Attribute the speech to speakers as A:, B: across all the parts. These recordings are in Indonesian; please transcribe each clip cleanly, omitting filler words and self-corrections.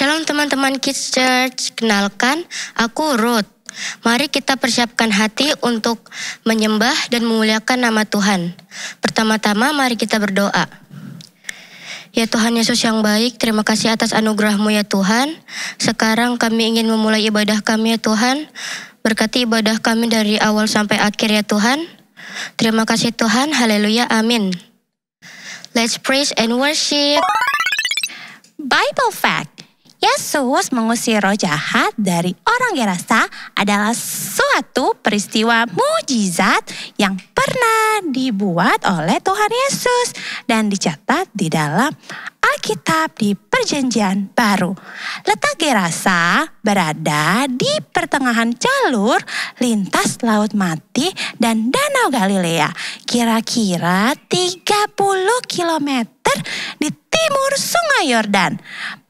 A: Shalom teman-teman Kids Church, kenalkan aku Ruth. Mari kita persiapkan hati untuk menyembah dan memuliakan nama Tuhan. Pertama-tama mari kita berdoa. Ya Tuhan Yesus yang baik, terima kasih atas anugerah-Mu ya Tuhan. Sekarang kami ingin memulai ibadah kami ya Tuhan. Berkati ibadah kami dari awal sampai akhir ya Tuhan. Terima kasih Tuhan, haleluya, amin. Let's praise and worship.
B: Bible fact, Yesus mengusir roh jahat dari orang Gerasa adalah suatu peristiwa mujizat yang pernah dibuat oleh Tuhan Yesus dan dicatat di dalam Alkitab di Perjanjian Baru. Letak Gerasa berada di pertengahan jalur lintas Laut Mati dan Danau Galilea, kira-kira 30 km di timur Sungai Yordan.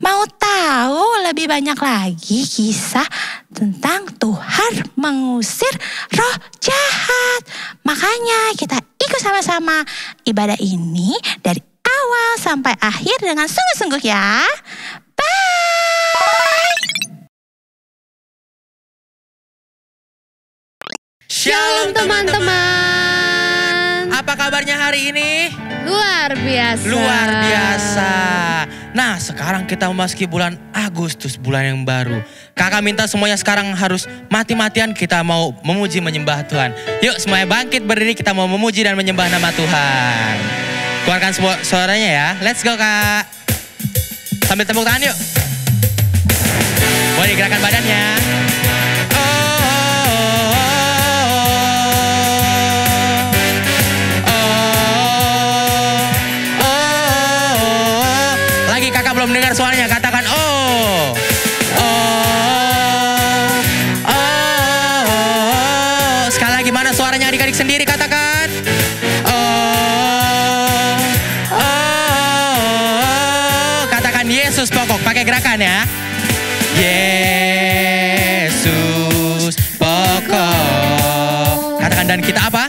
B: Mau tahu lebih banyak lagi kisah tentang Tuhan mengusir roh jahat? Makanya kita ikut sama-sama ibadah ini dari awal sampai akhir dengan sungguh-sungguh ya. Bye!
C: Shalom teman-teman. Apa kabarnya hari ini?
D: Luar biasa.
C: Luar biasa. Nah, sekarang kita memasuki bulan Agustus, bulan yang baru. Kakak minta semuanya sekarang harus mati-matian kita mau memuji menyembah Tuhan. Yuk semuanya bangkit berdiri, kita mau memuji dan menyembah nama Tuhan. Keluarkan suaranya ya. Let's go Kak. Sambil tepuk tangan yuk. Boleh gerakan badannya. Belum dengar suaranya, katakan oh. Sekali lagi, mana suaranya adik-adik sendiri, katakan katakan Yesus pokok, pakai gerakan ya. Yesus pokok. Katakan dan kita apa?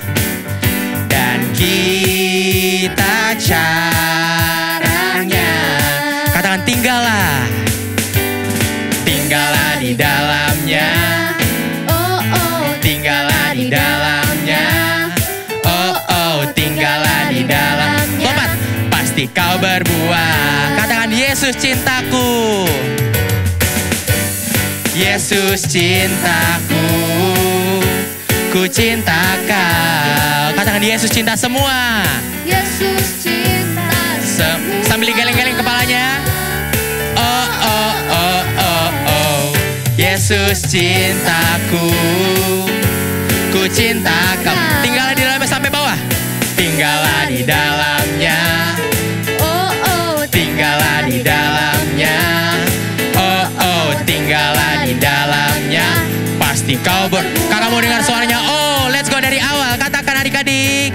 C: Dan kita tinggallah di dalamnya. Tinggallah di dalamnya. Tinggallah di dalamnya. Lompat, pasti kau berbuah. Katakan Yesus cintaku. Yesus cintaku. Ku cinta kau. Katakan Yesus cinta semua.
D: Yesus cinta semua.
C: Sambil geleng-geleng kepalanya. Yesus cintaku, ku cinta kau. Tinggallah di dalamnya sampai bawah. Tinggallah di dalamnya. Tinggallah di dalamnya. Tinggallah di dalamnya. Pasti kau Kakak mau dengar suaranya. Oh, let's go dari awal. Katakan adik-adik.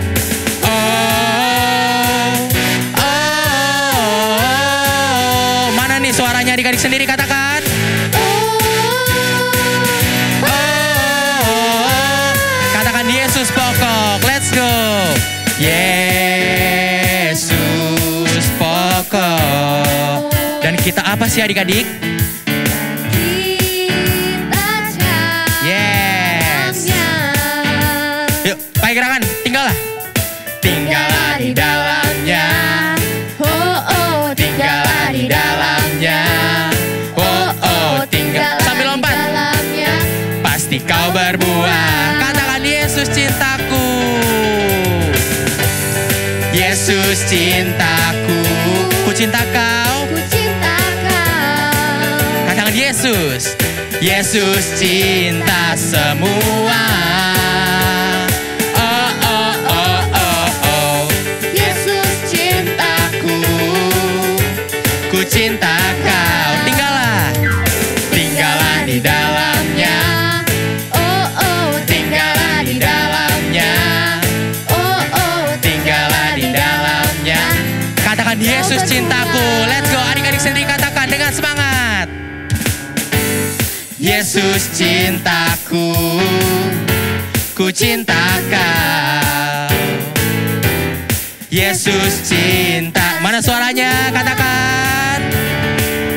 C: Mana nih suaranya adik-adik sendiri, katakan. Yesus pokok, let's go. Yesus pokok. Dan kita apa sih adik-adik?
D: Kita
C: yes. Yuk, pakai gerakan, tinggallah. Tinggallah di dalamnya. Tinggallah di dalamnya. Tinggal. Sambil lompat. Pasti kau berbuah. Yesus cintaku. Yesus cintaku. Ku cinta kau.
D: Ku cinta kau.
C: Katakan Yesus. Yesus cinta semua.
D: Yesus cintaku.
C: Ku cinta kau. Tinggallah. Tinggallah di dalamnya. Katakan Yesus cintaku. Let's go adik-adik sendiri, katakan dengan semangat. Yesus cintaku. Ku cinta kau. Yesus cinta. Mana suaranya? Katakan.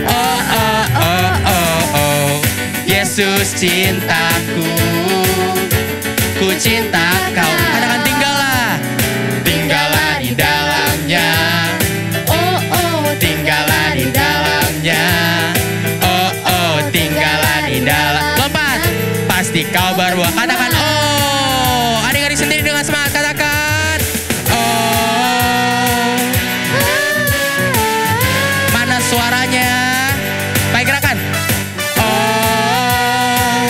C: Oh, oh, oh. Yesus cintaku, ku cinta kau. Katakan tinggallah, tinggallah di dalamnya.
D: Oh oh,
C: Tinggallah di dalamnya. Oh oh, tinggallah di dalam. Lompat, pasti kau berbuah. Katakan oh. Adik-adik sendiri dengan semangat katakan oh. Mana suaranya? Baik, gerakan. Oh.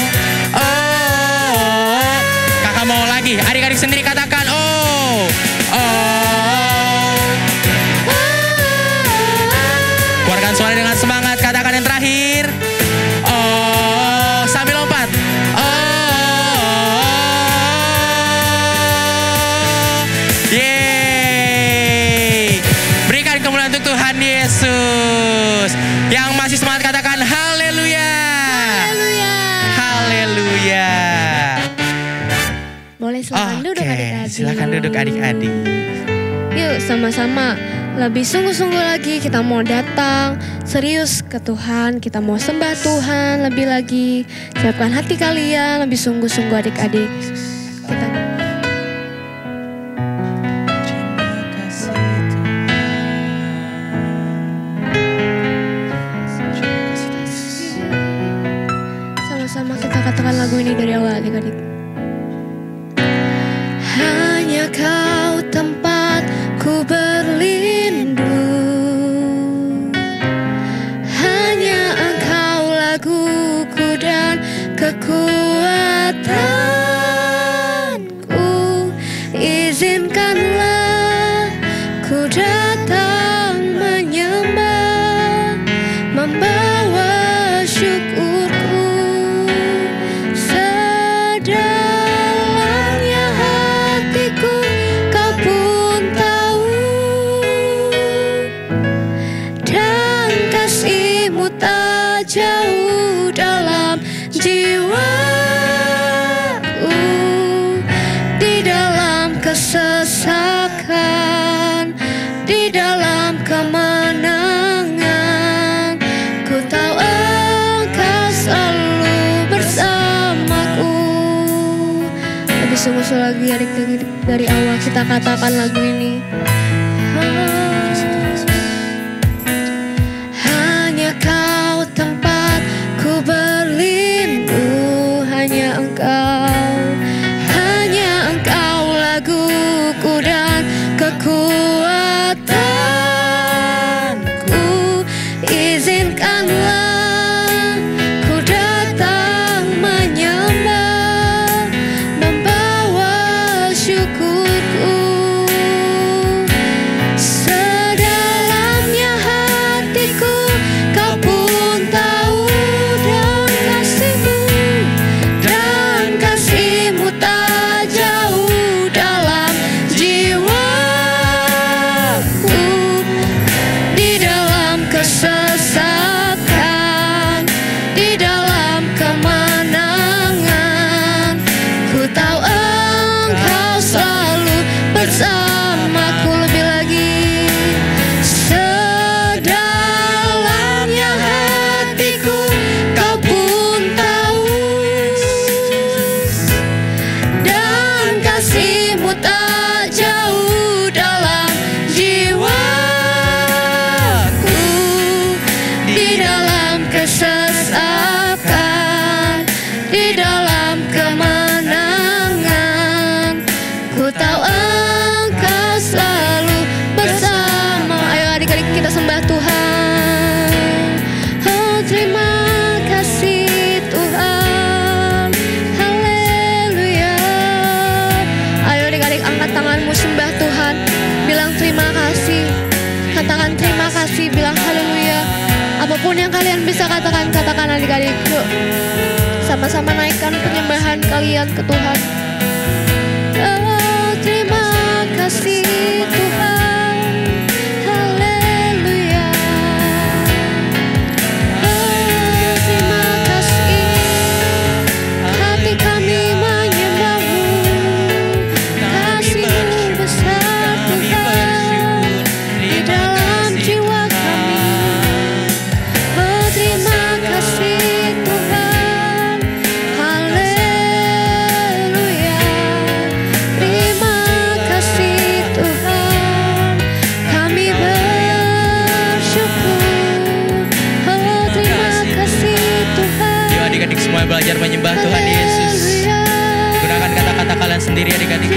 C: Oh. Kakak mau lagi. Adik-adik sendiri katakan oh. Oh. Keluarkan suara dengan semangat. Katakan yang terakhir. Oh, sambil lompat. Oh. Yeay. Berikan kemuliaan untuk Tuhan Yesus. Yang masih semangat katakan haleluya.
D: haleluya.
C: Haleluya.
D: Boleh silakan duduk adik-adik.
C: Silakan duduk adik-adik.
D: Yuk sama-sama lebih sungguh-sungguh lagi kita mau datang serius ke Tuhan. Kita mau sembah Tuhan lebih lagi. Siapkan hati kalian lebih sungguh-sungguh adik-adik. Kita sama-sama kita katakan lagu ini dari awal adik-adik. Hanya kau tempatku berlindung, hanya engkau laguku dan kekuatanku. Izinkanlah ku datang menyembah, membawa syukurku sedalamnya hatiku. Kau pun tahu, dan kasih-Mu tak jauh dalam jiwaku. Di dalam kesesakan, di dalam kemenangan, ku tahu Engkau selalu bersamaku. Lebih sungguh-sungguh lagi adik-adik, dari awal kita katakan lagu ini. Hanya kau tempatku berlindung, hanya engkau laguku dan kekuatanku. Izinkanlah ku datang menyembah, membawa syukurku sedalamnya hatiku. Kau pun tahu, dan kasih-Mu tak jauh dalam jiwaku. Di dalam kesesakan, di dalam kemenangan, ku tahu Engkau selalu bersamaku. Lebih lagi, sedalamnya hatiku Kau pun tahu, dan kasih-Mu tak jauh dalam jiwaku. Di dalam kesesakan, di dalam kemenangan, ku tahu Engkau selalu bersama. Ayo adik-adik kita sembah Tuhan. Oh terima kasih Tuhan. Haleluya. Ayo adik-adik angkat tanganmu sembah Tuhan. Bilang terima kasih. Katakan terima kasih, bilang haleluya. Apapun yang kalian bisa katakan, katakan adik-adik. Yuk sama-sama naikkan penyembahan kalian ke Tuhan. Oh terima kasih Tuhan. Haleluya. Oh terima kasih. Hati kami menyembah-Mu. Kasih-Mu besar Tuhan di dalam jiwa kami. Oh terima kasih Tuhan.
C: semuanya belajar menyembah Tuhan Yesus. Gunakan kata-kata kalian sendiri adik-adik.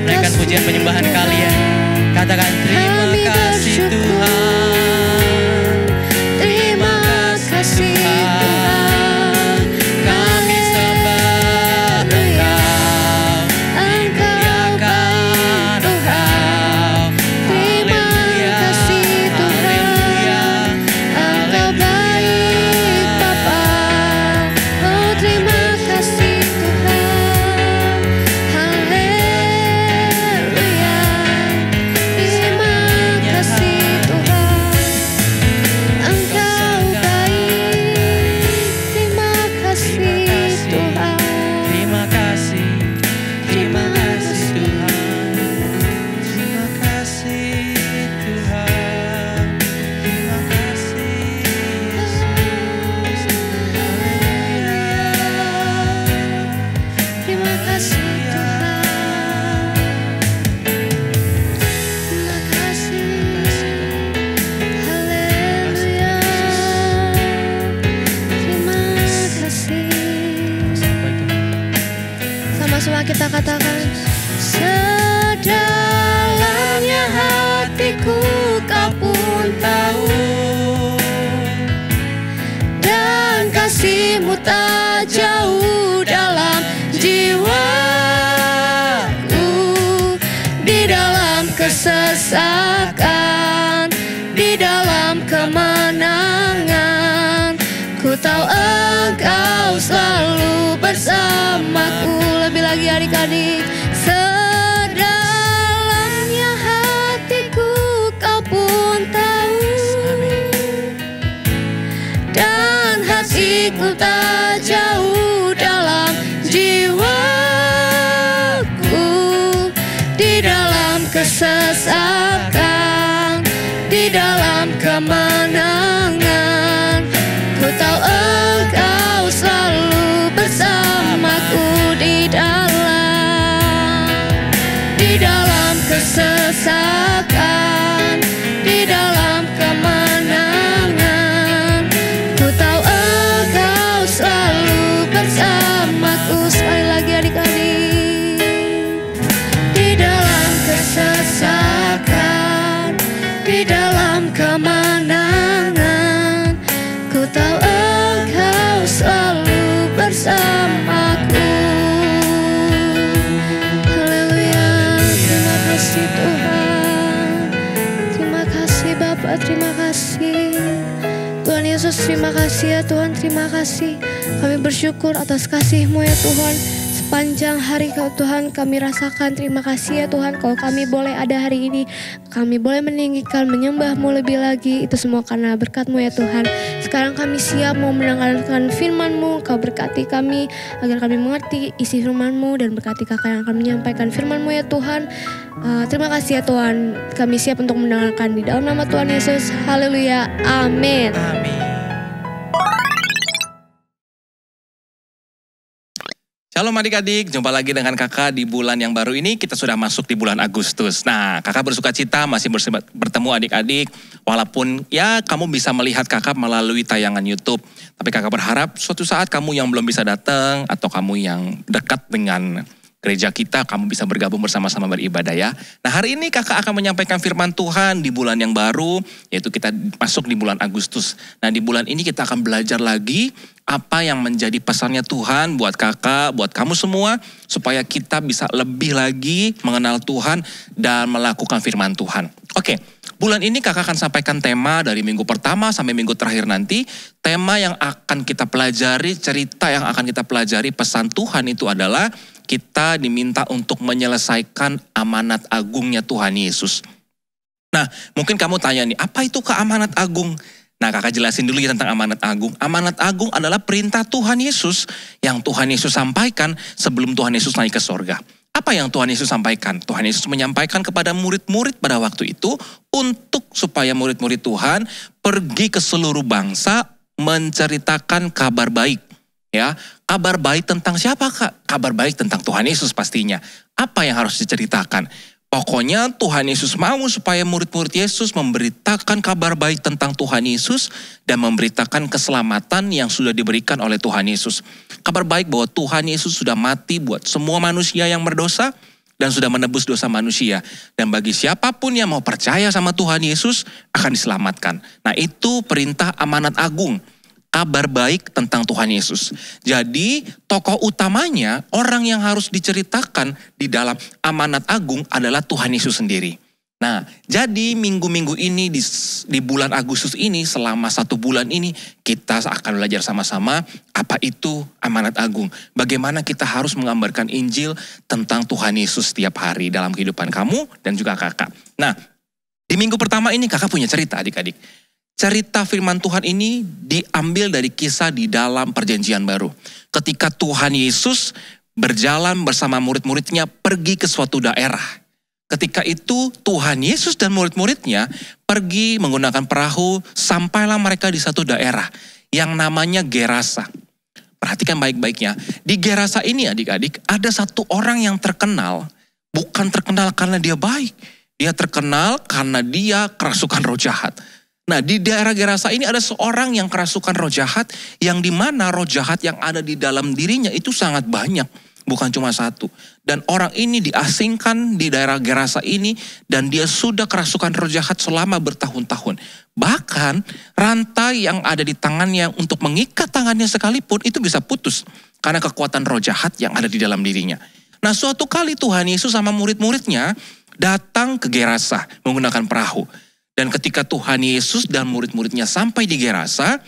C: Naikkan pujian penyembahan kalian. Katakan terima kasih Tuhan.
D: Terima kasih Tuhan.
C: Kami sembah Engkau. Dimuliakan Engkau.
D: Terima kasih Tuhan. Engkau baik Bapa. Oh terima kasih Tuhan. Haleluya. Terima kasih Tuhan. Engkau baik. Terima kasih Tuhan.
C: Terima kasih. Terima kasih Tuhan. Terima kasih Tuhan. Terima kasih Yesus.
D: Terima kasih Tuhan. Terima kasih. Haleluya. Terima kasih. Sama-sama kita katakan. Sedalamnya hatiku kau pun tahu, dan kasih-Mu tak jauh dalam jiwaku. Di dalam kesesakan, di dalam kemenangan, ku tahu Engkau selalu bersamaku. Lebih lagi adik-adik. Sedalamnya hatiku kau pun tahu, dan hatiku tak jauh dalam jiwaku. Di dalam kesesakan, di dalam kemenangan, ku tahu Engkau selalu bersamaku. Di dalam kesesakan, di dalam kemenangan, ku tahu Engkau selalu bersamaku. Sekali lagi adik-adik. Di dalam kesesakan, di dalam kemenangan, ku tahu Engkau selalu bersamaku. Haleluya. Terima kasih Tuhan. Terima kasih Bapa, terima kasih Tuhan Yesus. Terima kasih ya Tuhan, terima kasih. Kami bersyukur atas kasih-Mu ya Tuhan. Sepanjang hari Kau Tuhan kami rasakan. Terima kasih ya Tuhan, kalau kami boleh ada hari ini, kami boleh meninggikan, menyembah-Mu lebih lagi. Itu semua karena berkat-Mu ya Tuhan. Sekarang kami siap mau mendengarkan firman-Mu. Kau berkati kami agar kami mengerti isi firman-Mu, dan berkati kakak yang akan menyampaikan firman-Mu ya Tuhan. Terima kasih ya Tuhan. Kami siap untuk mendengarkan di dalam nama Tuhan Yesus. Haleluya. Amin.
C: Amin.
E: Shalom adik-adik, jumpa lagi dengan kakak di bulan yang baru ini. Kita sudah masuk di bulan Agustus. Nah, kakak bersuka cita masih bertemu adik-adik. Walaupun ya kamu bisa melihat kakak melalui tayangan YouTube. Tapi kakak berharap suatu saat kamu yang belum bisa datang, atau kamu yang dekat dengan gereja kita, kamu bisa bergabung bersama-sama beribadah ya. Nah, hari ini kakak akan menyampaikan firman Tuhan di bulan yang baru, yaitu kita masuk di bulan Agustus. Nah, di bulan ini kita akan belajar lagi apa yang menjadi pesannya Tuhan buat kakak, buat kamu semua, supaya kita bisa lebih lagi mengenal Tuhan dan melakukan firman Tuhan. Oke, bulan ini kakak akan sampaikan tema dari minggu pertama sampai minggu terakhir nanti. Tema yang akan kita pelajari, cerita yang akan kita pelajari, pesan Tuhan itu adalah kita diminta untuk menyelesaikan amanat agungnya Tuhan Yesus. Nah, mungkin kamu tanya nih, apa itu amanat agung? Nah, kakak jelasin dulu ya tentang amanat agung. Amanat agung adalah perintah Tuhan Yesus yang Tuhan Yesus sampaikan sebelum Tuhan Yesus naik ke sorga. Apa yang Tuhan Yesus sampaikan? Tuhan Yesus menyampaikan kepada murid-murid pada waktu itu untuk supaya murid-murid Tuhan pergi ke seluruh bangsa menceritakan kabar baik. Ya, kabar baik tentang siapa kak? Kabar baik tentang Tuhan Yesus pastinya. Apa yang harus diceritakan? Pokoknya Tuhan Yesus mau supaya murid-murid Yesus memberitakan kabar baik tentang Tuhan Yesus dan memberitakan keselamatan yang sudah diberikan oleh Tuhan Yesus. Kabar baik bahwa Tuhan Yesus sudah mati buat semua manusia yang berdosa dan sudah menebus dosa manusia. Dan bagi siapapun yang mau percaya sama Tuhan Yesus akan diselamatkan. Nah, itu perintah amanat agung. Kabar baik tentang Tuhan Yesus. Jadi tokoh utamanya, orang yang harus diceritakan di dalam amanat agung adalah Tuhan Yesus sendiri. Nah, jadi minggu-minggu ini di bulan Agustus ini, selama 1 bulan ini, kita akan belajar sama-sama apa itu amanat agung. Bagaimana kita harus menggambarkan Injil tentang Tuhan Yesus setiap hari dalam kehidupan kamu dan juga kakak. Nah, di minggu pertama ini kakak punya cerita adik-adik. Cerita firman Tuhan ini diambil dari kisah di dalam perjanjian baru. Ketika Tuhan Yesus berjalan bersama murid-muridnya pergi ke suatu daerah. Ketika itu Tuhan Yesus dan murid-muridnya pergi menggunakan perahu, sampailah mereka di satu daerah yang namanya Gerasa. Perhatikan baik-baiknya, di Gerasa ini adik-adik ada satu orang yang terkenal, bukan terkenal karena dia baik. Dia terkenal karena dia kerasukan roh jahat. Nah, di daerah Gerasa ini ada seorang yang kerasukan roh jahat, yang dimana roh jahat yang ada di dalam dirinya itu sangat banyak, bukan cuma satu. Dan orang ini diasingkan di daerah Gerasa ini, dan dia sudah kerasukan roh jahat selama bertahun-tahun. Bahkan rantai yang ada di tangannya untuk mengikat tangannya sekalipun itu bisa putus, karena kekuatan roh jahat yang ada di dalam dirinya. Nah, suatu kali Tuhan Yesus sama murid-muridnya datang ke Gerasa menggunakan perahu. Dan ketika Tuhan Yesus dan murid-muridnya sampai di Gerasa,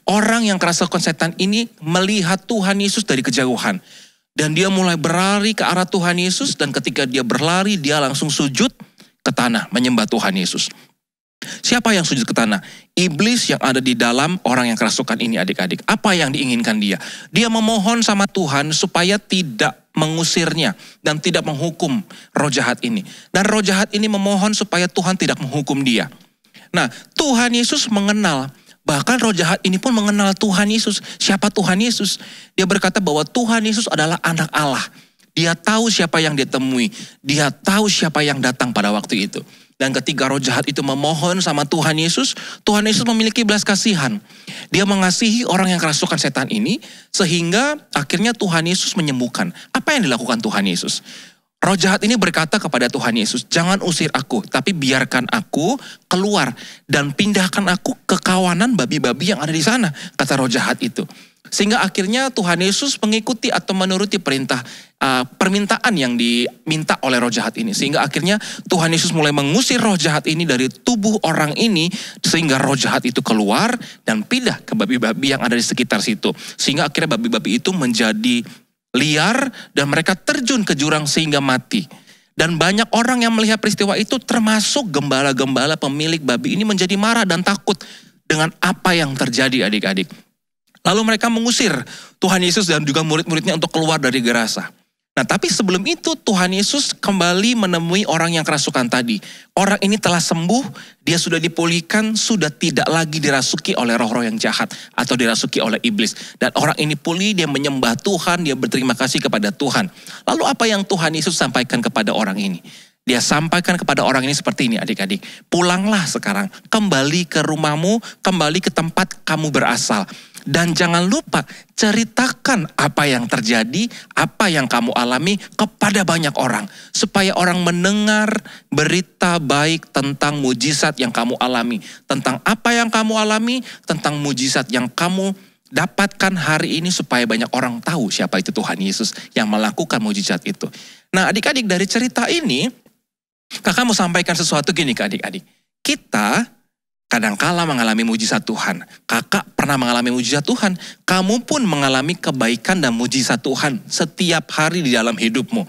E: orang yang kerasukan setan ini melihat Tuhan Yesus dari kejauhan. Dan dia mulai berlari ke arah Tuhan Yesus, dan ketika dia berlari, dia langsung sujud ke tanah, menyembah Tuhan Yesus. Siapa yang sujud ke tanah? Iblis yang ada di dalam orang yang kerasukan ini adik-adik. Apa yang diinginkan dia? Dia memohon sama Tuhan supaya tidak mengusirnya dan tidak menghukum roh jahat ini. Dan roh jahat ini memohon supaya Tuhan tidak menghukum dia. Nah, Tuhan Yesus mengenal, bahkan roh jahat ini pun mengenal Tuhan Yesus. Siapa Tuhan Yesus? Dia berkata bahwa Tuhan Yesus adalah anak Allah. Dia tahu siapa yang dia temui. Dia tahu siapa yang datang pada waktu itu. Dan ketika roh jahat itu memohon sama Tuhan Yesus memiliki belas kasihan. Dia mengasihi orang yang kerasukan setan ini, sehingga akhirnya Tuhan Yesus menyembuhkan. Apa yang dilakukan Tuhan Yesus? Roh jahat ini berkata kepada Tuhan Yesus, jangan usir aku, tapi biarkan aku keluar dan pindahkan aku ke kawanan babi-babi yang ada di sana, kata roh jahat itu. Sehingga akhirnya Tuhan Yesus mengikuti atau menuruti permintaan yang diminta oleh roh jahat ini. Sehingga akhirnya Tuhan Yesus mulai mengusir roh jahat ini dari tubuh orang ini, sehingga roh jahat itu keluar dan pindah ke babi-babi yang ada di sekitar situ. Sehingga akhirnya babi-babi itu menjadi liar dan mereka terjun ke jurang sehingga mati. Dan banyak orang yang melihat peristiwa itu, termasuk gembala-gembala pemilik babi ini, menjadi marah dan takut dengan apa yang terjadi adik-adik. Lalu mereka mengusir Tuhan Yesus dan juga murid-muridnya untuk keluar dari Gerasa. Nah, tapi sebelum itu Tuhan Yesus kembali menemui orang yang kerasukan tadi. Orang ini telah sembuh, dia sudah dipulihkan, sudah tidak lagi dirasuki oleh roh-roh yang jahat atau dirasuki oleh iblis. Dan orang ini pulih, dia menyembah Tuhan, dia berterima kasih kepada Tuhan. Lalu apa yang Tuhan Yesus sampaikan kepada orang ini? Dia sampaikan kepada orang ini seperti ini adik-adik. Pulanglah sekarang, kembali ke rumahmu, kembali ke tempat kamu berasal. Dan jangan lupa ceritakan apa yang terjadi, apa yang kamu alami kepada banyak orang. Supaya orang mendengar berita baik tentang mujizat yang kamu alami. Tentang apa yang kamu alami, tentang mujizat yang kamu dapatkan hari ini, supaya banyak orang tahu siapa itu Tuhan Yesus yang melakukan mujizat itu. Nah, adik-adik, dari cerita ini, kakak mau sampaikan sesuatu gini ke adik-adik. Kita kadangkala mengalami mujizat Tuhan. Kakak pernah mengalami mujizat Tuhan. Kamu pun mengalami kebaikan dan mujizat Tuhan setiap hari di dalam hidupmu.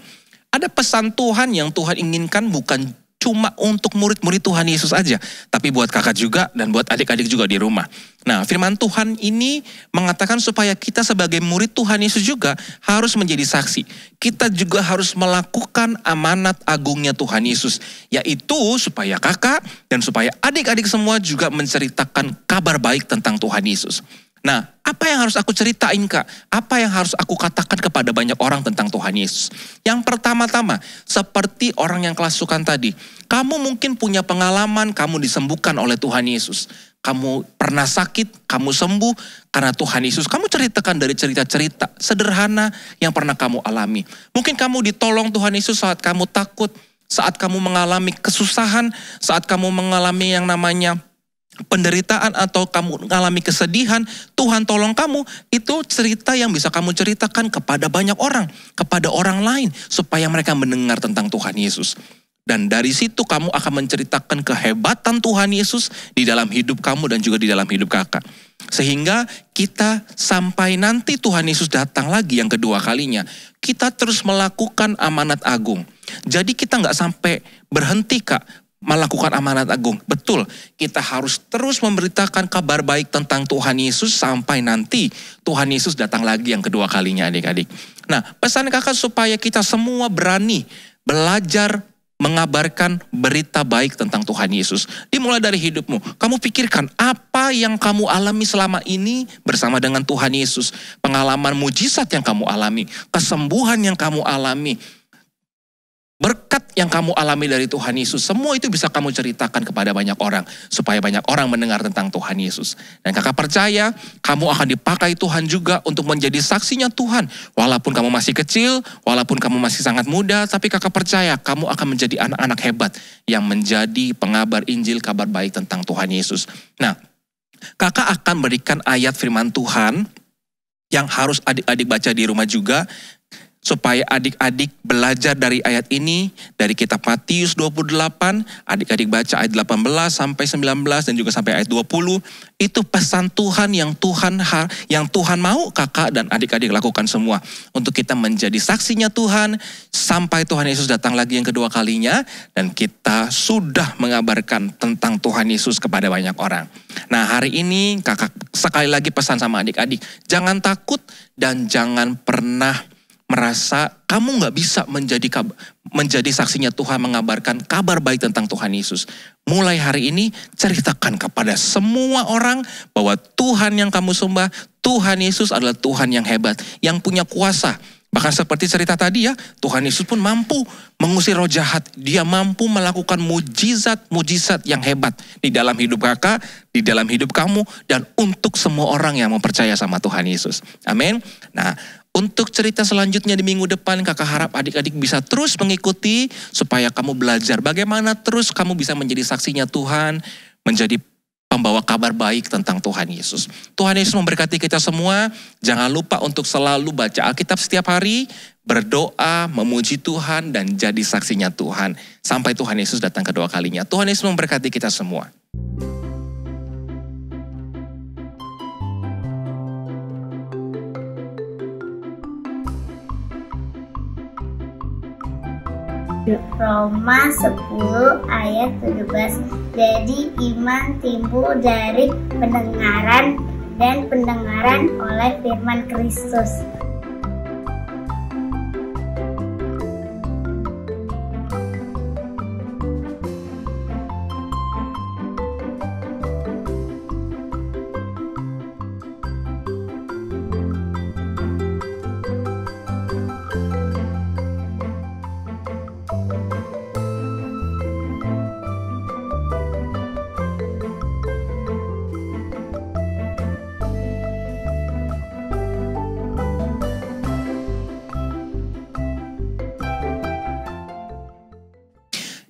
E: Ada pesan Tuhan yang Tuhan inginkan bukan cuma untuk murid-murid Tuhan Yesus aja, tapi buat kakak juga dan buat adik-adik juga di rumah. Nah, firman Tuhan ini mengatakan supaya kita sebagai murid Tuhan Yesus juga harus menjadi saksi. Kita juga harus melakukan amanat agungnya Tuhan Yesus, yaitu supaya kakak dan supaya adik-adik semua juga menceritakan kabar baik tentang Tuhan Yesus. Nah, apa yang harus aku ceritain Kak? Apa yang harus aku katakan kepada banyak orang tentang Tuhan Yesus? Yang pertama-tama, seperti orang yang kelasukan tadi. Kamu mungkin punya pengalaman, kamu disembuhkan oleh Tuhan Yesus. Kamu pernah sakit, kamu sembuh karena Tuhan Yesus. Kamu ceritakan dari cerita-cerita sederhana yang pernah kamu alami. Mungkin kamu ditolong Tuhan Yesus saat kamu takut, saat kamu mengalami kesusahan, saat kamu mengalami yang namanya penderitaan atau kamu mengalami kesedihan, Tuhan tolong kamu. Itu cerita yang bisa kamu ceritakan kepada banyak orang, kepada orang lain, supaya mereka mendengar tentang Tuhan Yesus. Dan dari situ kamu akan menceritakan kehebatan Tuhan Yesus di dalam hidup kamu dan juga di dalam hidup kakak. Sehingga kita sampai nanti Tuhan Yesus datang lagi yang kedua kalinya, kita terus melakukan amanat agung. Jadi kita nggak sampai berhenti Kak, melakukan amanat agung. Betul, kita harus terus memberitakan kabar baik tentang Tuhan Yesus sampai nanti Tuhan Yesus datang lagi yang kedua kalinya adik-adik. Nah, pesan kakak supaya kita semua berani belajar mengabarkan berita baik tentang Tuhan Yesus. Dimulai dari hidupmu. Kamu pikirkan apa yang kamu alami selama ini bersama dengan Tuhan Yesus. Pengalaman mujizat yang kamu alami. Kesembuhan yang kamu alami. Berkat yang kamu alami dari Tuhan Yesus, semua itu bisa kamu ceritakan kepada banyak orang, supaya banyak orang mendengar tentang Tuhan Yesus. Dan kakak percaya, kamu akan dipakai Tuhan juga untuk menjadi saksinya Tuhan. Walaupun kamu masih kecil, walaupun kamu masih sangat muda, tapi kakak percaya, kamu akan menjadi anak-anak hebat yang menjadi pengabar Injil, kabar baik tentang Tuhan Yesus. Nah, kakak akan berikan ayat firman Tuhan yang harus adik-adik baca di rumah juga, supaya adik-adik belajar dari ayat ini, dari kitab Matius 28, adik-adik baca ayat 18 sampai 19 dan juga sampai ayat 20. Itu pesan Tuhan yang Tuhan mau kakak dan adik-adik lakukan semua. Untuk kita menjadi saksinya Tuhan, sampai Tuhan Yesus datang lagi yang kedua kalinya, dan kita sudah mengabarkan tentang Tuhan Yesus kepada banyak orang. Nah, hari ini kakak sekali lagi pesan sama adik-adik, jangan takut dan jangan pernah merasa kamu gak bisa menjadi saksinya Tuhan, mengabarkan kabar baik tentang Tuhan Yesus. Mulai hari ini ceritakan kepada semua orang bahwa Tuhan yang kamu sembah, Tuhan Yesus adalah Tuhan yang hebat, yang punya kuasa. Bahkan seperti cerita tadi ya, Tuhan Yesus pun mampu mengusir roh jahat. Dia mampu melakukan mujizat-mujizat yang hebat di dalam hidup kakak, di dalam hidup kamu, dan untuk semua orang yang mempercaya sama Tuhan Yesus. Amin. Nah, untuk cerita selanjutnya di minggu depan, kakak harap adik-adik bisa terus mengikuti supaya kamu belajar bagaimana terus kamu bisa menjadi saksinya Tuhan, menjadi pembawa kabar baik tentang Tuhan Yesus. Tuhan Yesus memberkati kita semua. Jangan lupa untuk selalu baca Alkitab setiap hari, berdoa, memuji Tuhan, dan jadi saksinya Tuhan. Sampai Tuhan Yesus datang kedua kalinya. Tuhan Yesus memberkati kita semua.
F: Roma 10 ayat 17. Jadi iman timbul dari pendengaran dan pendengaran oleh firman Kristus.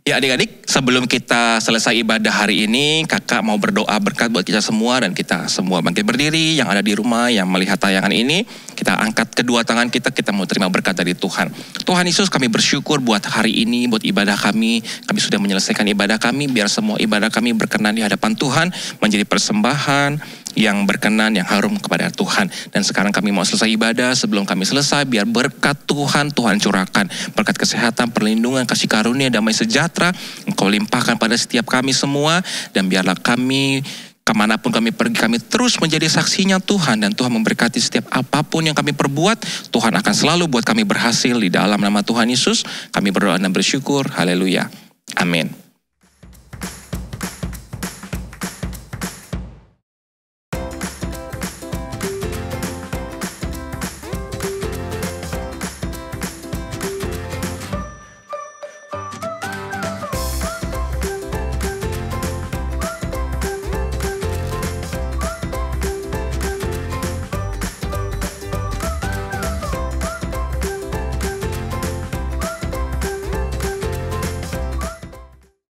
E: Ya adik-adik, sebelum kita selesai ibadah hari ini, kakak mau berdoa berkat buat kita semua dan kita semua bangkit berdiri, yang ada di rumah, yang melihat tayangan ini, kita angkat kedua tangan kita mau terima berkat dari Tuhan. Tuhan Yesus, kami bersyukur buat hari ini, buat ibadah kami sudah menyelesaikan ibadah kami, biar semua ibadah kami berkenan di hadapan Tuhan, menjadi persembahan yang berkenan, yang harum kepada Tuhan. Dan sekarang kami mau selesai ibadah, sebelum kami selesai, biar berkat Tuhan curahkan. Berkat kesehatan, perlindungan, kasih karunia, damai sejahtera, Engkau limpahkan pada setiap kami semua. Dan biarlah kami, kemanapun kami pergi, kami terus menjadi saksinya Tuhan. Dan Tuhan memberkati setiap apapun yang kami perbuat. Tuhan akan selalu buat kami berhasil di dalam nama Tuhan Yesus. Kami berdoa dan bersyukur. Haleluya. Amin.